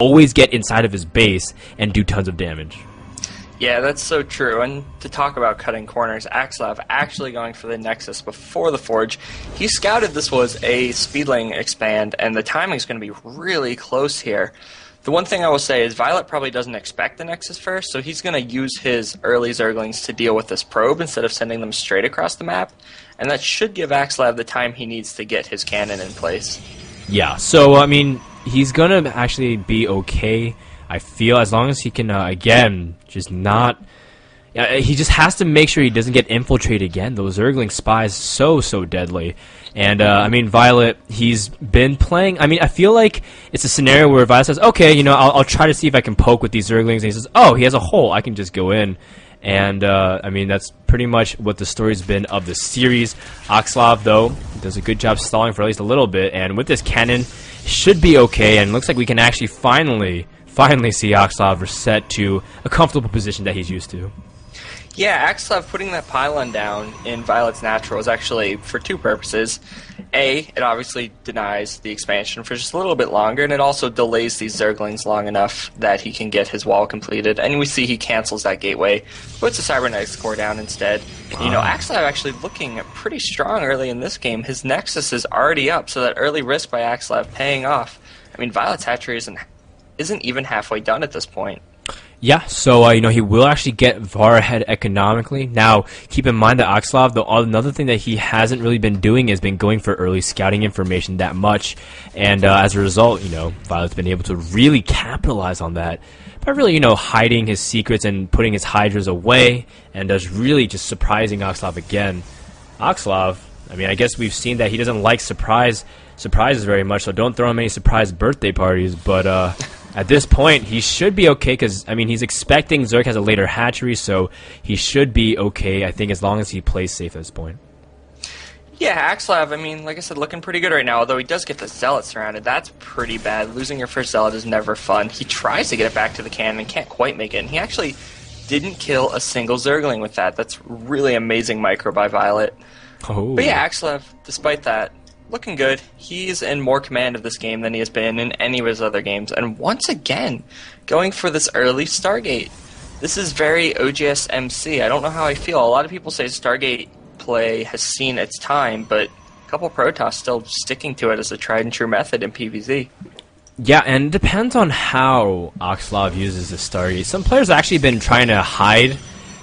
always get inside of his base and do tons of damage. Yeah, that's so true. And to talk about cutting corners, EGAxslav actually going for the Nexus before the Forge. He scouted this was a Speedling expand, and the timing is going to be really close here. The one thing I will say is viOlet probably doesn't expect the Nexus first, so he's going to use his early Zerglings to deal with this probe instead of sending them straight across the map, and that should give EGAxslav the time he needs to get his cannon in place. Yeah, so, I mean, he's going to actually be okay, I feel, as long as he can, again, just not... he just has to make sure he doesn't get infiltrated again. Those Zergling spies so deadly. And, I mean, viOlet, he's been playing... I mean, I feel like it's a scenario where viOlet says, okay, you know, I'll try to see if I can poke with these Zerglings. And he says, oh, he has a hole. I can just go in. And, I mean, that's pretty much what the story's been of the series. EGAxslav, though, does a good job stalling for at least a little bit. And with this cannon, should be okay. And it looks like we can actually finally see EGAxslav reset to a comfortable position that he's used to. Yeah, EGAxslav putting that pylon down in viOlet's natural is actually for two purposes. A, it obviously denies the expansion for just a little bit longer, and it also delays these Zerglings long enough that he can get his wall completed. And we see he cancels that gateway, puts a Cybernetics core down instead. You know, EGAxslav actually looking pretty strong early in this game. His Nexus is already up, so that early risk by EGAxslav paying off. I mean, viOlet's hatchery isn't even halfway done at this point. Yeah, so, you know, he will actually get far ahead economically. Now, keep in mind that EGAxslav, another thing that he hasn't really been doing is been going for early scouting information that much. And as a result, you know, viOlet's been able to really capitalize on that by really, you know, hiding his secrets and putting his Hydras away, and really just surprising EGAxslav again. EGAxslav, I mean, I guess we've seen that he doesn't like surprises very much, so don't throw him any surprise birthday parties, but at this point, he should be okay, because, I mean, he's expecting Zerg has a later hatchery, so he should be okay, I think, as long as he plays safe at this point. Yeah, EGAxslav, I mean, like I said, looking pretty good right now, although he does get the Zealot surrounded. That's pretty bad. Losing your first Zealot is never fun. He tries to get it back to the cannon and can't quite make it, and he actually didn't kill a single Zergling with that. That's really amazing micro by viOlet. Oh. But yeah, EGAxslav, despite that, looking good. He's in more command of this game than he has been in any of his other games. And once again, going for this early Stargate. This is very OGS MC. I don't know how I feel. A lot of people say Stargate play has seen its time, but a couple Protoss still sticking to it as a tried and true method in PvZ. Yeah, and it depends on how EGAxslav uses the Stargate. Some players have actually been trying to hide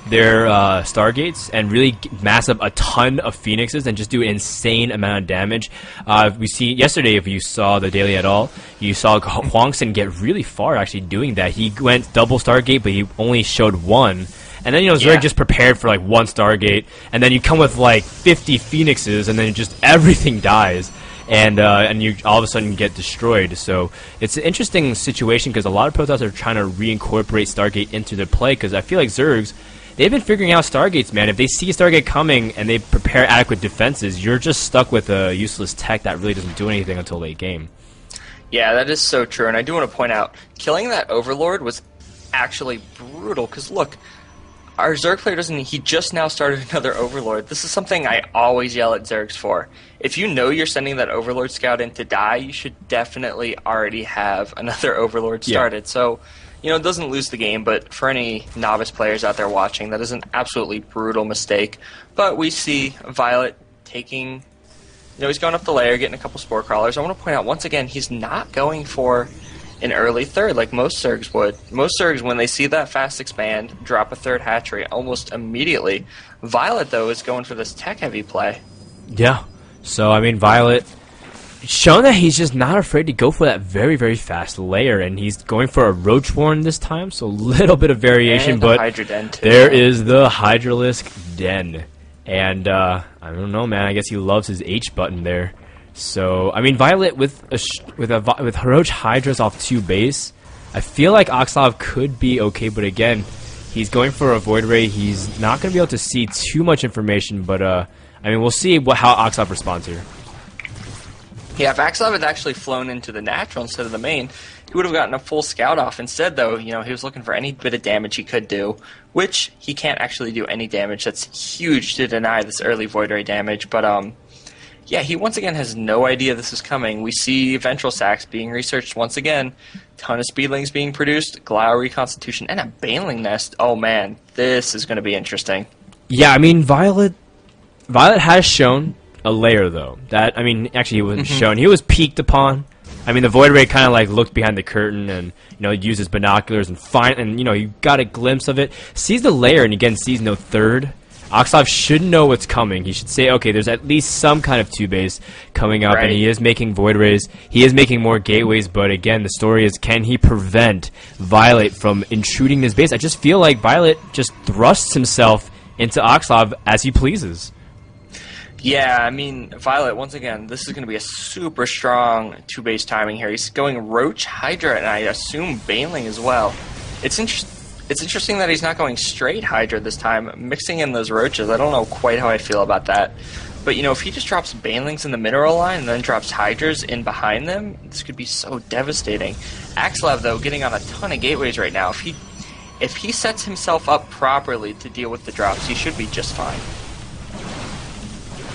their Stargates and really mass up a ton of Phoenixes and just do an insane amount of damage. We see yesterday, if you saw the Daily at all, you saw Huangson get really far actually doing that. He went double Stargate, but he only showed one. And then, you know, Zerg just prepared for like one Stargate, and then you come with like 50 Phoenixes, and then just everything dies. And you all of a sudden get destroyed. So it's an interesting situation because a lot of Protoss are trying to reincorporate Stargate into their play, because I feel like Zergs, they've been figuring out Stargates, man. If they see a Stargate coming and they prepare adequate defenses, you're just stuck with a useless tech that really doesn't do anything until late game. Yeah, that is so true. And I do want to point out, killing that Overlord was actually brutal. Because look, our Zerg player he just now started another Overlord. This is something I always yell at Zergs for. If you know you're sending that Overlord scout in to die, you should definitely already have another Overlord started. So, you know, it doesn't lose the game, but for any novice players out there watching, that is an absolutely brutal mistake. But we see viOlet taking, you know, he's going up the layer, getting a couple Spore Crawlers. I want to point out, once again, he's not going for an early third like most Zergs would. Most Zergs, when they see that fast expand, drop a third hatchery almost immediately. viOlet, though, is going for this tech-heavy play. Yeah. So, I mean, viOlet shown that he's just not afraid to go for that very, very fast layer, and he's going for a Roach Warren this time, so a little bit of variation, and but Hydra Den too. There is the Hydralisk Den. And, I don't know, man, I guess he loves his H button there. So, I mean, viOlet with Roach Hydras off 2 base, I feel like EGAxslav could be okay, but again, he's going for a Void Ray. He's not going to be able to see too much information, but, I mean, we'll see how EGAxslav responds here. Yeah, if EGAxslav had actually flown into the natural instead of the main, he would have gotten a full scout off. Instead, though, you know, he was looking for any bit of damage he could do, which he can't actually do any damage. That's huge to deny this early Void Ray damage, but, Yeah, he once again has no idea this is coming. We see ventral sacks being researched once again, ton of speedlings being produced, Glau reconstitution, and a baneling nest. Oh man, this is going to be interesting. Yeah, I mean, viOlet has shown a layer, though. That, I mean, actually he wasn't shown. He was peeked upon. I mean, the Void Ray kind of like looked behind the curtain and, used his binoculars and he got a glimpse of it. Sees the layer and again sees no third. EGAxslav should know what's coming. He should say, okay, there's at least some kind of 2-base coming up, and he is making Void Rays. He is making more gateways, but again, the story is, can he prevent viOlet from intruding his base? I just feel like viOlet just thrusts himself into EGAxslav as he pleases. Yeah, I mean, viOlet, once again, this is going to be a super strong 2-base timing here. He's going Roach, Hydra, and I assume Baneling as well. It's interesting that he's not going straight Hydra this time, mixing in those Roaches. I don't know quite how I feel about that. But, if he just drops Banelings in the mineral line and then drops Hydras in behind them, this could be so devastating. EGAxslav, though, getting on a ton of gateways right now. If he sets himself up properly to deal with the drops, he should be just fine.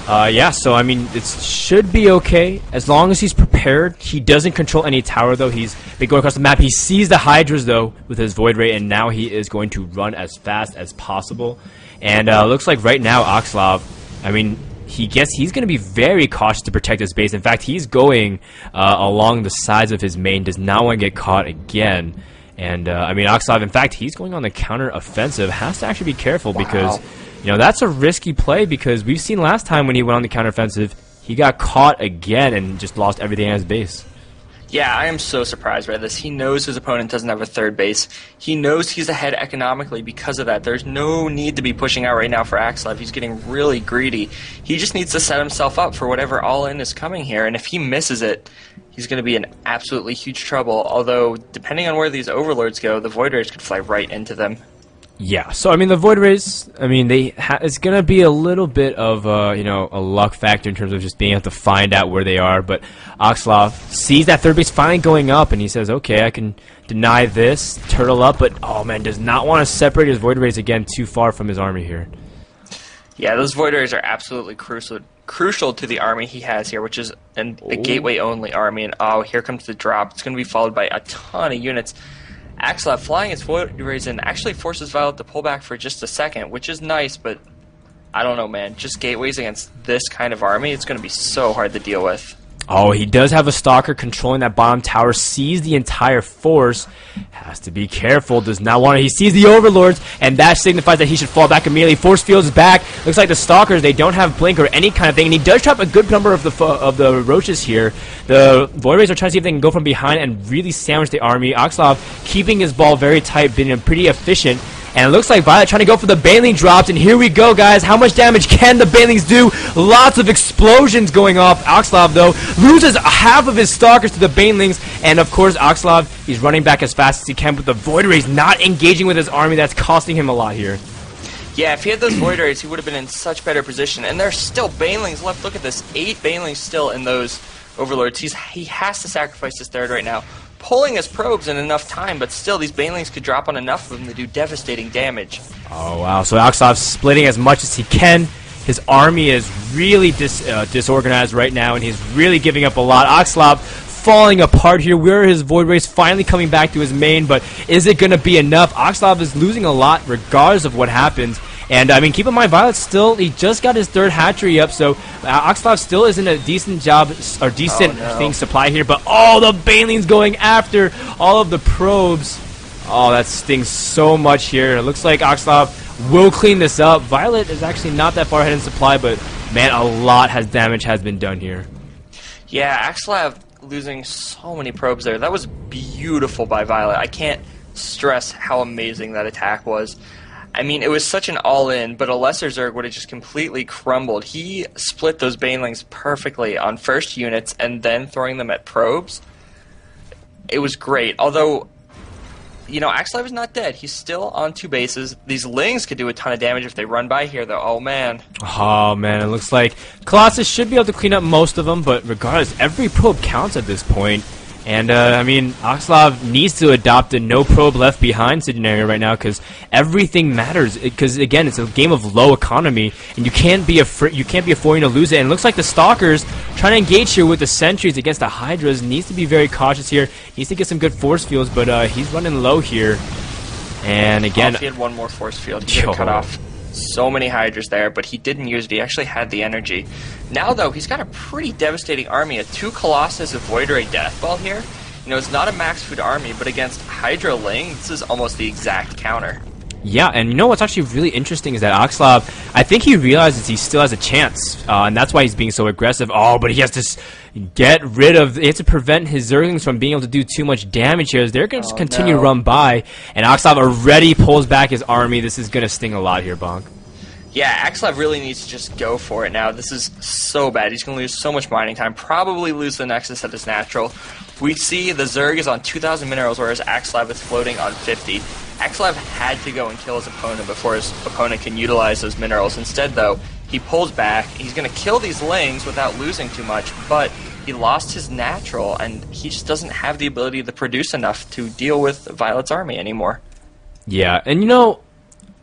Yeah, so I mean, it should be okay as long as he's prepared. He doesn't control any tower, though. He's been going across the map. He sees the Hydras, though, with his Void Ray, and now he is going to run as fast as possible. And looks like right now, EGAxslav, I mean, he's going to be very cautious to protect his base. In fact, he's going along the sides of his main, does not want to get caught again. And, I mean, EGAxslav, in fact, he's going on the counter-offensive. Has to actually be careful because... that's a risky play because we've seen last time when he went on the counteroffensive, he got caught again and just lost everything at his base. Yeah, I am so surprised by this. He knows his opponent doesn't have a third base. He knows he's ahead economically because of that. There's no need to be pushing out right now for EGAxslav. He's getting really greedy. He just needs to set himself up for whatever all-in is coming here, and if he misses it, he's going to be in absolutely huge trouble, although depending on where these Overlords go, the Void Rays could fly right into them. Yeah, so I mean the Void Rays, I mean it's gonna be a little bit of a luck factor in terms of just being able to find out where they are. But EGAxslav sees that third base finally going up, and he says, "Okay, I can deny this, turtle up." But oh man, does not want to separate his Void Rays again too far from his army here. Yeah, those Void Rays are absolutely crucial to the army he has here, which is a gateway only army. And oh, here comes the drop. It's gonna be followed by a ton of units. EGAxslav flying his Void Rays in actually forces viOlet to pull back for just a second, which is nice, but I don't know, man. Just gateways against this kind of army, it's going to be so hard to deal with. Oh, he does have a Stalker controlling that bottom tower, sees the entire force, has to be careful, does not want to, he sees the Overlords, and that signifies that he should fall back immediately. Force fields back, looks like the Stalkers, they don't have Blink or any kind of thing, and he does drop a good number of the Roaches here. The Void Rays are trying to see if they can go from behind and really sandwich the army. EGAxslav keeping his ball very tight, being pretty efficient. And it looks like viOlet trying to go for the Baneling drops, and here we go, guys. How much damage can the Banelings do? Lots of explosions going off. EGAxslav, though, loses half of his Stalkers to the Banelings, and of course, EGAxslav, he's running back as fast as he can, but the Void Rays not engaging with his army. That's costing him a lot here. Yeah, if he had those Void Rays, he would have been in such better position. And there's still Banelings left. Look at this, 8 Banelings still in those Overlords. He has to sacrifice his third right now. Pulling his probes in enough time, but still these Banelings could drop on enough of them to do devastating damage. Oh wow, so EGAxslav splitting as much as he can. His army is really disorganized right now, and he's really giving up a lot. EGAxslav falling apart here. Where are his Void Rays finally coming back to his main, but is it going to be enough? EGAxslav is losing a lot regardless of what happens. And, I mean, keep in mind, viOlet still, he just got his third hatchery up, so EGAxslav still isn't a decent job, or decent thing supply here, but all the Banelings going after all of the probes. Oh, that stings so much here. It looks like EGAxslav will clean this up. viOlet is actually not that far ahead in supply, but, man, a lot damage has been done here. Yeah, EGAxslav losing so many probes there. That was beautiful by viOlet. I can't stress how amazing that attack was. I mean, it was such an all-in, but a lesser Zerg would have just completely crumbled. He split those Banelings perfectly on first units and then throwing them at probes. It was great. Although, EGAxslav is not dead. He's still on 2 bases. These Lings could do a ton of damage if they run by here, though. Oh, man. Oh, man, it looks like Colossus should be able to clean up most of them, but regardless, every probe counts at this point. And, I mean, EGAxslav needs to adopt a no probe left behind scenario right now because everything matters. Because, again, it's a game of low economy, and you can't be affording to lose it. And it looks like the Stalkers trying to engage here with the Sentries against the Hydras. Needs to be very cautious here. Needs to get some good force fields, but he's running low here. And, again... if he had one more force field, he could have cut off so many Hydras there, but he didn't use it. He actually had the energy. Now, though, he's got a pretty devastating army. A 2 Colossus, a Void Ray Death Ball here. You know, it's not a max food army, but against Hydra Ling, this is almost the exact counter. Yeah, and you know what's actually really interesting is that EGAxslav, I think he realizes he still has a chance, and that's why he's being so aggressive. Oh, but he has to get rid of... He has to prevent his Zerglings from being able to do too much damage here. They're going to just continue to run by, and EGAxslav already pulls back his army. This is going to sting a lot here, Bonk. Yeah, EGAxslav really needs to just go for it now. This is so bad. He's going to lose so much mining time, probably lose the Nexus at his natural. We see the Zerg is on 2,000 minerals, whereas EGAxslav is floating on 50. EGAxslav had to go and kill his opponent before his opponent can utilize those minerals. Instead, though, he pulls back. He's going to kill these Lings without losing too much, but he lost his natural, and he just doesn't have the ability to produce enough to deal with viOlet's army anymore. Yeah, and you know,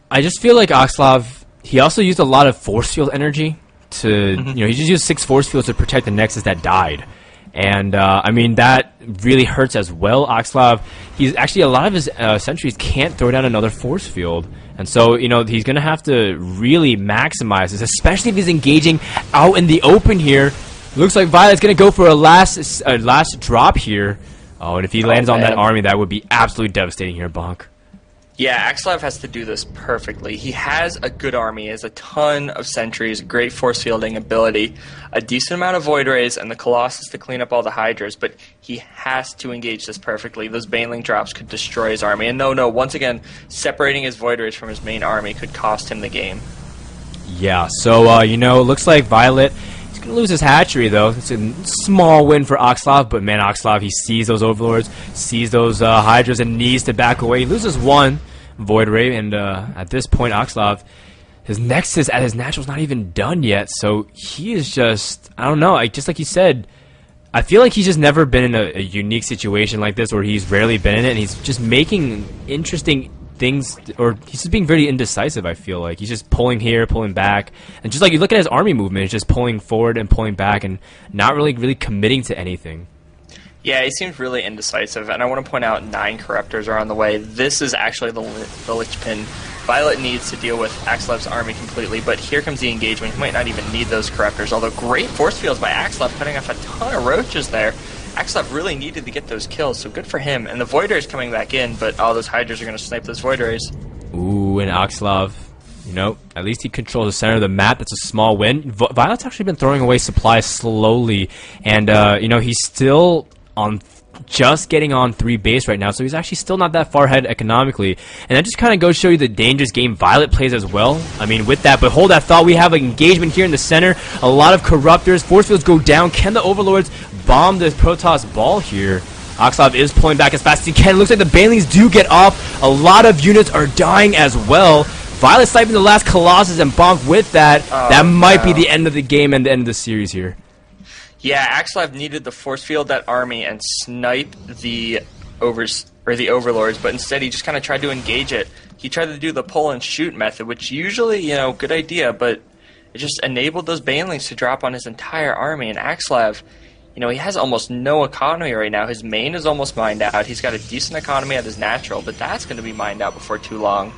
I just feel like EGAxslav, he also used a lot of force field energy to, you know, he just used 6 force fields to protect the Nexus that died. And, I mean, that really hurts as well. EGAxslav, he's actually, a lot of his sentries can't throw down another force field. And so, you know, he's going to have to really maximize this, especially if he's engaging out in the open here. Looks like viOlet's going to go for a last drop here. Oh, and if he lands on that army, that would be absolutely devastating here, Bonk. Yeah, EGAxslav has to do this perfectly. He has a good army, he has a ton of sentries, great force fielding ability, a decent amount of Void Rays, and the Colossus to clean up all the Hydras, but he has to engage this perfectly. Those Baneling drops could destroy his army, and no, once again, separating his Void Rays from his main army could cost him the game. Yeah, so, you know, looks like viOlet... He's going to lose his hatchery, though. It's a small win for EGAxslav, but man, EGAxslav, he sees those Overlords, sees those Hydras, and needs to back away. He loses 1 Void Ray, and at this point, EGAxslav, his Nexus at his natural's not even done yet, so he is just, I don't know, just like you said, I feel like he's just never been in a unique situation like this, where he's rarely been in it, and he's just making interesting things, or he's just being very indecisive. I feel like he's just pulling here, pulling back, and just like you look at his army movement, it's just pulling forward and pulling back, and not really committing to anything. Yeah, he seems really indecisive, and I want to point out 9 Corruptors are on the way. This is actually the linchpin. viOlet needs to deal with EGAxslav's army completely, but here comes the engagement. He might not even need those Corruptors, although great force fields by EGAxslav, cutting off a ton of roaches there. EGAxslav really needed to get those kills, so good for him. And the Void Rays coming back in, but all those Hydras are going to snipe those Void Rays. Ooh, and EGAxslav, you know, at least he controls the center of the map. That's a small win. viOlet's actually been throwing away supplies slowly, and, you know, he's still on just getting on 3 base right now, so he's actually still not that far ahead economically. And that just kind of goes to show you the dangerous game viOlet plays as well. I mean, with that, but hold that thought, we have an engagement here in the center. A lot of Corruptors, force fields go down. Can the Overlords bomb the Protoss ball here? EGAxslav is pulling back as fast as he can. Looks like the Banelings do get off. A lot of units are dying as well. viOlet sniping the last Colossus, and Bonk with that. That might be the end of the game and the end of the series here. Yeah, EGAxslav needed to force field that army and snipe the Overlords, but instead he just kind of tried to engage it. He tried to do the pull and shoot method, which usually, you know, good idea, but it just enabled those Banelings to drop on his entire army. And EGAxslav, you know, he has almost no economy right now. His main is almost mined out. He's got a decent economy at his natural, but that's going to be mined out before too long.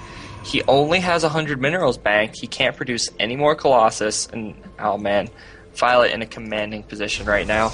He only has 100 minerals banked. He can't produce any more Colossus, and oh man, viOlet in a commanding position right now.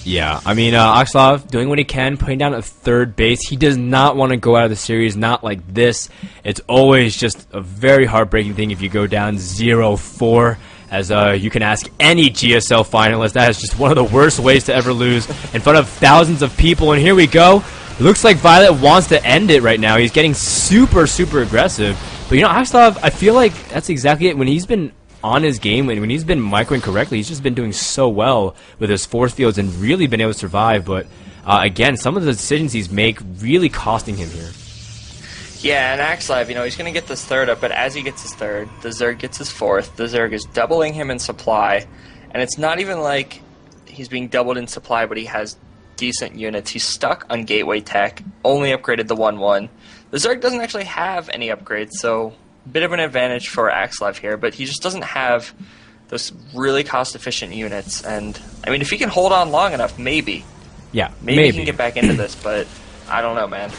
Yeah, I mean, EGAxslav doing what he can, putting down a 3rd base. He does not want to go out of the series, not like this. It's always just a very heartbreaking thing if you go down 0-4, as you can ask any GSL finalist. That is just one of the worst ways to ever lose in front of thousands of people. And here we go. Looks like viOlet wants to end it right now. He's getting super aggressive. But, you know, EGAxslav, I feel like that's exactly it. When he's been on his game, and when he's been microing correctly, he's just been doing so well with his force fields and really been able to survive. But again, some of the decisions he's make really costing him here. Yeah, and EGAxslav, you know, he's going to get this 3rd up, but as he gets his 3rd, the Zerg gets his 4th. The Zerg is doubling him in supply, and it's not even like he's being doubled in supply, but he has decent units. He's stuck on Gateway Tech, only upgraded the 1-1. The Zerg doesn't actually have any upgrades, so a bit of an advantage for EGAxslav here, but he just doesn't have those really cost-efficient units. And, I mean, if he can hold on long enough, maybe. Yeah, Maybe he can get back into this, but I don't know, man.